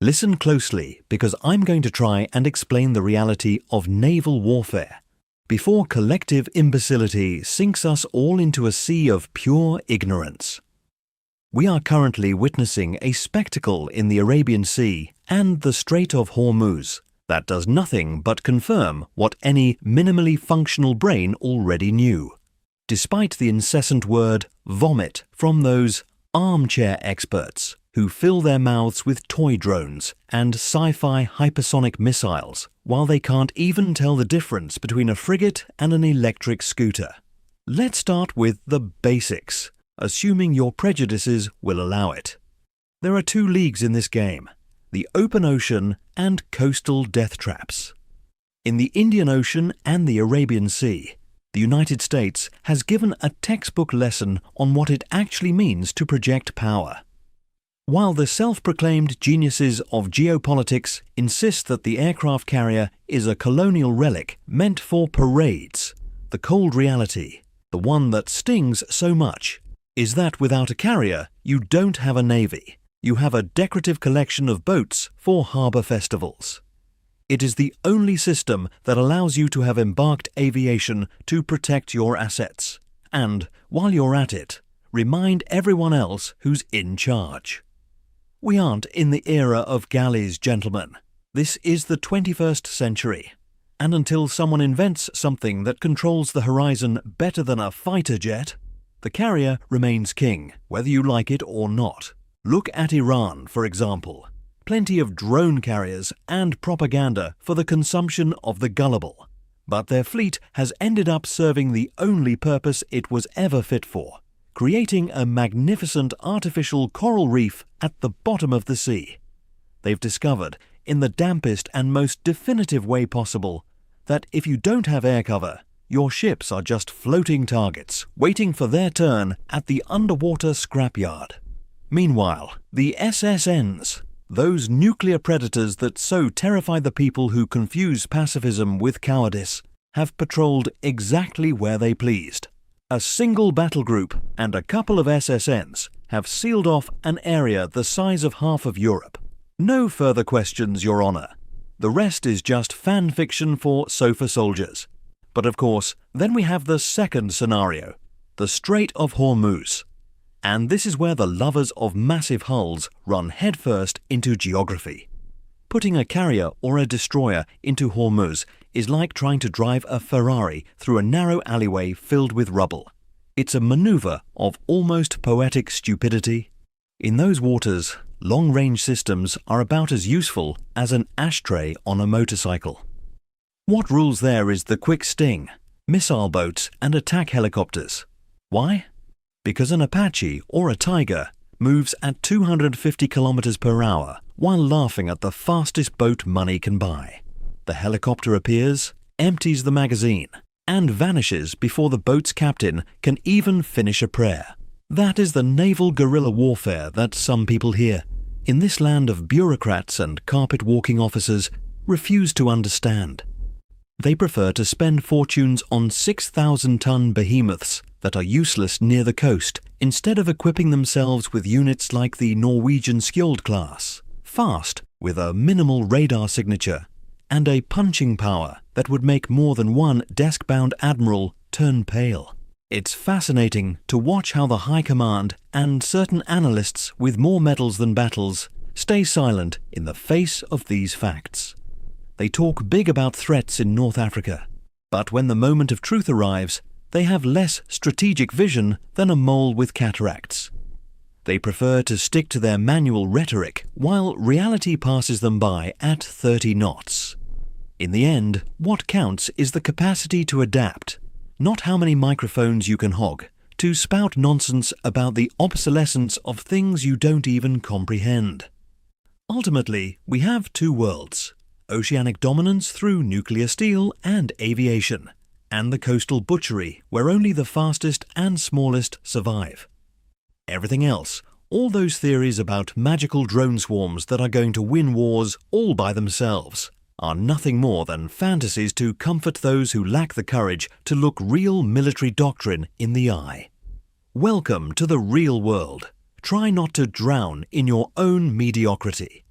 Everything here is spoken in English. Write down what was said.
Listen closely because I'm going to try and explain the reality of naval warfare before collective imbecility sinks us all into a sea of pure ignorance. We are currently witnessing a spectacle in the Arabian Sea and the Strait of Hormuz that does nothing but confirm what any minimally functional brain already knew. Despite the incessant word vomit from those armchair experts who fill their mouths with toy drones and sci-fi hypersonic missiles while they can't even tell the difference between a frigate and an electric scooter. Let's start with the basics, assuming your prejudices will allow it. There are two leagues in this game, the open ocean and coastal death traps. In the Indian Ocean and the Arabian Sea, the United States has given a textbook lesson on what it actually means to project power. While the self-proclaimed geniuses of geopolitics insist that the aircraft carrier is a colonial relic meant for parades, the cold reality, the one that stings so much, is that without a carrier, you don't have a navy. You have a decorative collection of boats for harbour festivals. It is the only system that allows you to have embarked aviation to protect your assets. And, while you're at it, remind everyone else who's in charge. We aren't in the era of galleys, gentlemen. This is the 21st century. And until someone invents something that controls the horizon better than a fighter jet, the carrier remains king, whether you like it or not. Look at Iran, for example. Plenty of drone carriers and propaganda for the consumption of the gullible. But their fleet has ended up serving the only purpose it was ever fit for, creating a magnificent artificial coral reef at the bottom of the sea. They've discovered, in the dampest and most definitive way possible, that if you don't have air cover, your ships are just floating targets, waiting for their turn at the underwater scrapyard. Meanwhile, the SSNs, those nuclear predators that so terrify the people who confuse pacifism with cowardice, have patrolled exactly where they pleased. A single battle group and a couple of SSNs have sealed off an area the size of half of Europe. No further questions, Your Honour. The rest is just fan fiction for sofa soldiers. But of course, then we have the second scenario, the Strait of Hormuz. And this is where the lovers of massive hulls run headfirst into geography. Putting a carrier or a destroyer into Hormuz is like trying to drive a Ferrari through a narrow alleyway filled with rubble. It's a maneuver of almost poetic stupidity. In those waters, long-range systems are about as useful as an ashtray on a motorcycle. What rules there is the quick sting, missile boats and attack helicopters. Why? Because an Apache or a Tiger moves at 250 kilometers per hour while laughing at the fastest boat money can buy. The helicopter appears, empties the magazine, and vanishes before the boat's captain can even finish a prayer. That is the naval guerrilla warfare that some people here, in this land of bureaucrats and carpet-walking officers, refuse to understand. They prefer to spend fortunes on 6,000-ton behemoths that are useless near the coast instead of equipping themselves with units like the Norwegian Skjold class, fast with a minimal radar signature and a punching power that would make more than one desk-bound admiral turn pale. It's fascinating to watch how the High Command and certain analysts with more medals than battles stay silent in the face of these facts. They talk big about threats in North Africa, but when the moment of truth arrives, they have less strategic vision than a mole with cataracts. They prefer to stick to their manual rhetoric while reality passes them by at 30 knots. In the end, what counts is the capacity to adapt, not how many microphones you can hog, to spout nonsense about the obsolescence of things you don't even comprehend. Ultimately, we have two worlds: oceanic dominance through nuclear steel and aviation, and the coastal butchery where only the fastest and smallest survive. Everything else, all those theories about magical drone swarms that are going to win wars all by themselves, are nothing more than fantasies to comfort those who lack the courage to look real military doctrine in the eye. Welcome to the real world. Try not to drown in your own mediocrity.